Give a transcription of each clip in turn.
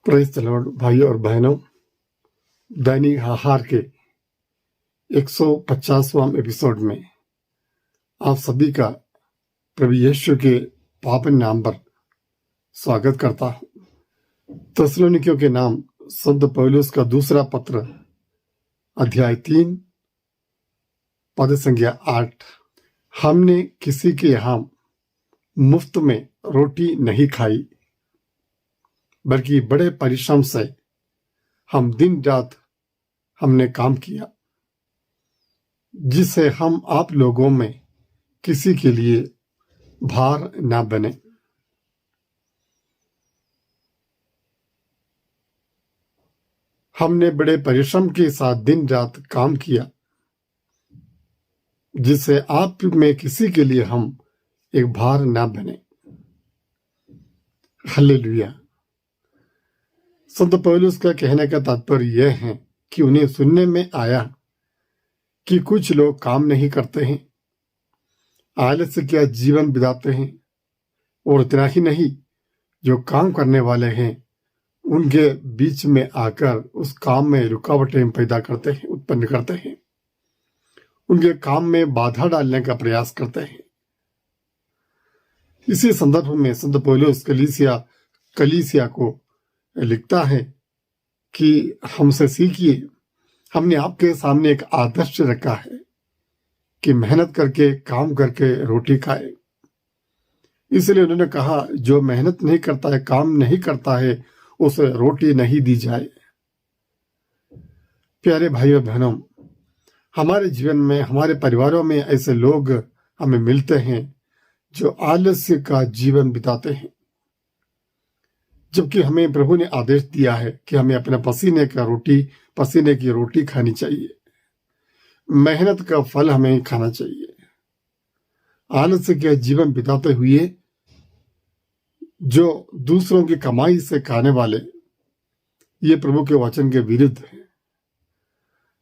Praise the Lord. भाइयों और बहनों, दैनिक आहार के 150वां एपिसोड में आप सभी का प्रभु यीशु के पावन नाम पर स्वागत करता हूं। थिस्सलुनीकियों के नाम संत पौलुस का दूसरा पत्र अध्याय 3 पद संख्या 8। हमने किसी के यहाँ मुफ्त में रोटी नहीं खाई, बल्कि बड़े परिश्रम से हम दिन रात हमने काम किया, जिससे हम आप लोगों में किसी के लिए भार न बने। हमने बड़े परिश्रम के साथ दिन रात काम किया, जिससे आप में किसी के लिए हम एक भार न बने। हालेलुया। संत पौलुस का कहने का तात्पर्य यह है कि उन्हें सुनने में आया कि कुछ लोग काम नहीं करते हैं, आलस्य किया जीवन बिताते हैं, और इतना ही नहीं, जो काम करने वाले हैं उनके बीच में आकर उस काम में रुकावटें पैदा करते हैं, उत्पन्न करते हैं, उनके काम में बाधा डालने का प्रयास करते हैं। इसी संदर्भ में संत पौलुस कलीसिया को लिखता है कि हमसे सीखिए, हमने आपके सामने एक आदर्श रखा है कि मेहनत करके काम करके रोटी खाए। इसलिए उन्होंने कहा, जो मेहनत नहीं करता है, काम नहीं करता है, उसे रोटी नहीं दी जाए। प्यारे भाइयों बहनों, हमारे जीवन में, हमारे परिवारों में ऐसे लोग हमें मिलते हैं जो आलस्य का जीवन बिताते हैं, जबकि हमें प्रभु ने आदेश दिया है कि हमें अपने पसीने की रोटी खानी चाहिए, मेहनत का फल हमें खाना चाहिए। आलस्य का जीवन बिताते हुए जो दूसरों की कमाई से खाने वाले, ये प्रभु के वचन के विरुद्ध है।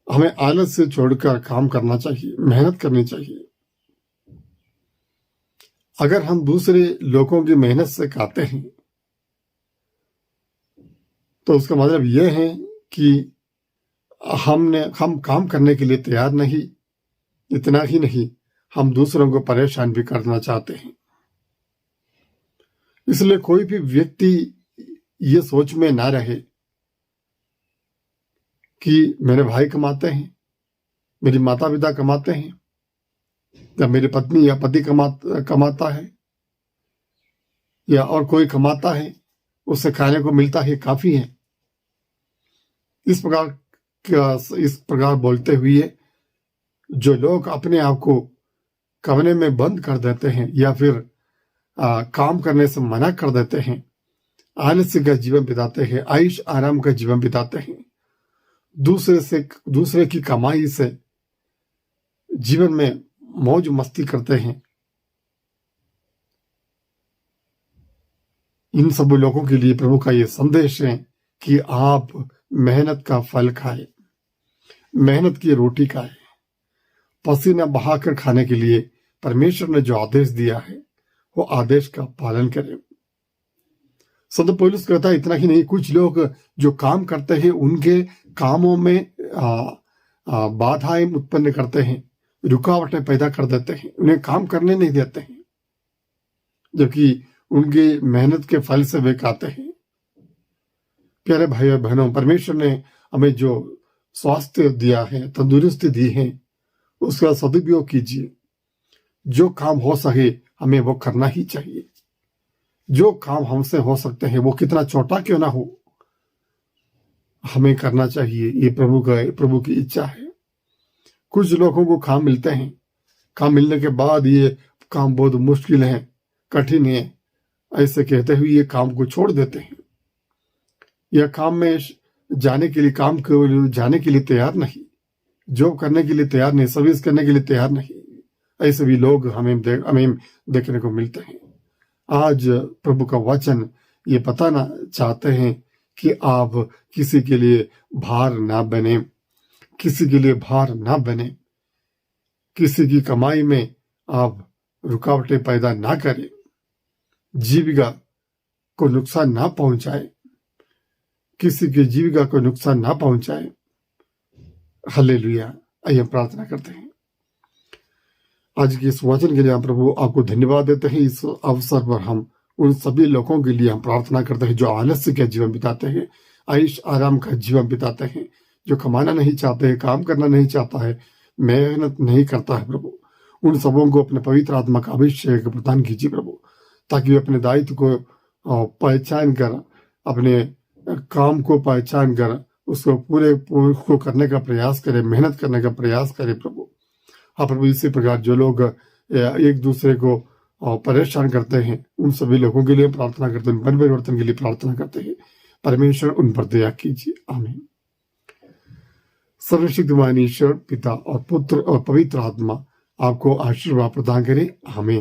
हमें आलस्य छोड़कर काम करना चाहिए, मेहनत करनी चाहिए। अगर हम दूसरे लोगों की मेहनत से खाते हैं तो उसका मतलब यह है कि हम काम करने के लिए तैयार नहीं। इतना ही नहीं, हम दूसरों को परेशान भी करना चाहते हैं। इसलिए कोई भी व्यक्ति ये सोच में ना रहे कि मेरे भाई कमाते हैं, मेरी माता पिता कमाते हैं, या मेरी पत्नी या पति कमाता है, या और कोई कमाता है, उससे खाने को मिलता है, काफी है। इस प्रकार बोलते हुए जो लोग अपने आप को कमरे में बंद कर देते हैं या फिर काम करने से मना कर देते हैं, आलस्य का जीवन बिताते हैं, आयुष आराम का जीवन बिताते हैं, दूसरे की कमाई से जीवन में मौज मस्ती करते हैं, इन सब लोगों के लिए प्रभु का ये संदेश है कि आप मेहनत का फल खाएं, मेहनत की रोटी खाएं, पसीना बहाकर खाने के लिए परमेश्वर ने जो आदेश दिया है वो आदेश का पालन करें। संत पौलुस कहता है, इतना ही नहीं, कुछ लोग जो काम करते हैं उनके कामों में बाधाएं उत्पन्न करते हैं, रुकावटें पैदा कर देते हैं, उन्हें काम करने नहीं देते हैं, जबकि उनकी मेहनत के फल से वे खाते हैं। प्यारे भाइयों बहनों, परमेश्वर ने हमें जो स्वास्थ्य दिया है, तंदुरुस्ती दी है, उसका सदुपयोग कीजिए। जो काम हो सके हमें वो करना ही चाहिए। जो काम हमसे हो सकते हैं, वो कितना छोटा क्यों ना हो, हमें करना चाहिए। ये प्रभु की इच्छा है। कुछ लोगों को काम मिलते हैं, काम मिलने के बाद ये काम बहुत मुश्किल है, कठिन है, ऐसे कहते हुए ये काम को छोड़ देते हैं, या काम में जाने के लिए तैयार नहीं, जॉब करने के लिए तैयार नहीं, सर्विस करने के लिए तैयार नहीं। ऐसे भी लोग हमें देखने को मिलते हैं। आज प्रभु का वचन ये बताना चाहते हैं कि आप किसी के लिए भार ना बने, किसी के लिए भार ना बने, किसी की कमाई में आप रुकावटें पैदा ना करें, जीविका को नुकसान ना पहुंचाए। किसी की जीविका को नुकसान ना पहुंचाए। हालेलुया। आइए हम प्रार्थना करते हैं। आज के इस वचन के लिए हम प्रभु आपको धन्यवाद देते हैं। इस अवसर पर हम उन सभी लोगों के लिए हम प्रार्थना करते हैं जो आलस्य का जीवन बिताते हैं, आयुष आराम का जीवन बिताते हैं, जो कमाना नहीं चाहते हैं, काम करना नहीं चाहता है, मेहनत नहीं करता है। प्रभु उन सबों को अपने पवित्र आत्मा का अभिषेक प्रदान कीजिए प्रभु, ताकि वे अपने दायित्व को पहचान कर, अपने काम को पहचान कर उसको पूरे को करने का प्रयास करें, मेहनत करने का प्रयास करें प्रभु। हाँ प्रभु, इसी प्रकार जो लोग एक दूसरे को परेशान करते हैं, उन सभी लोगों के लिए प्रार्थना करते हैं, मन परिवर्तन के लिए प्रार्थना करते हैं। परमेश्वर उन पर दया कीजिए। आमीन। सर्वशक्तिमान ईश्वर पिता और पुत्र और पवित्र आत्मा आपको आशीर्वाद प्रदान करे। आमीन।